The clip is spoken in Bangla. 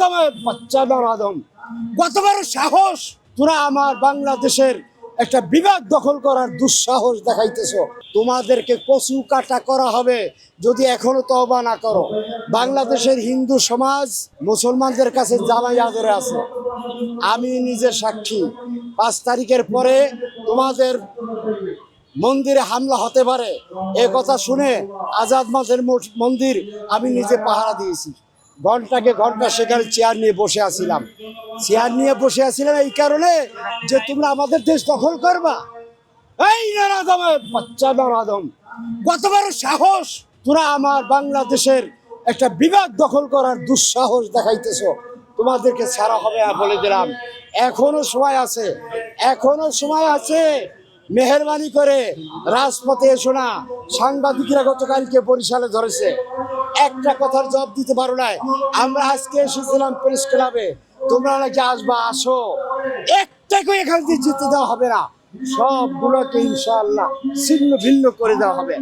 আদমের বাচ্চা আদম, কতবার সাহস তোরা আমার বাংলাদেশের একটা বিভাগ দখল করার দুঃসাহস দেখাইতেছো। তোমাদেরকে কচু কাটা করা হবে যদি এখনো তওবা না করো। বাংলাদেশের হিন্দু সমাজ মুসলমানদের কাছে জামাই আদরে আছে, আমি নিজে সাক্ষী। 5 তারিখের পরে তোমাদের মন্দিরে হামলা হতে পারে এ কথা শুনে আজাদ মাঝের মন্দির আমি নিজে পাহারা দিয়েছি। ঘন্টাকে ঘন্টা সেখানে চেয়ার নিয়ে বসে আছিলাম। এই কারণে যে তোমরা আমাদের দেশ দখল করবা। এই নারাদমের বাচ্চা নারাদম, কতবার সাহস তোরা আমার বাংলাদেশের একটা বিভাগ দখল করার দুঃসাহস দেখাইতেছো। তোমাদেরকে ছাড়া হবে না বলে দিলাম। এখনো সময় আছে, মেহেরবানি করে রাজপথে এসো না। সাংবাদিকরা গতকালকে বরিশালে ধরেছে, একটা কথার জবাব দিতে পারো নাই। আমরা আজকে এসেছিলাম প্রেস ক্লাবে, তোমরা নাকি আসবা, আসো। একটাকে এখান থেকে জিতে দেওয়া হবে না, সবগুলোকে ইনশাআল্লাহ ছিন্ন ভিন্ন করে দেওয়া হবে।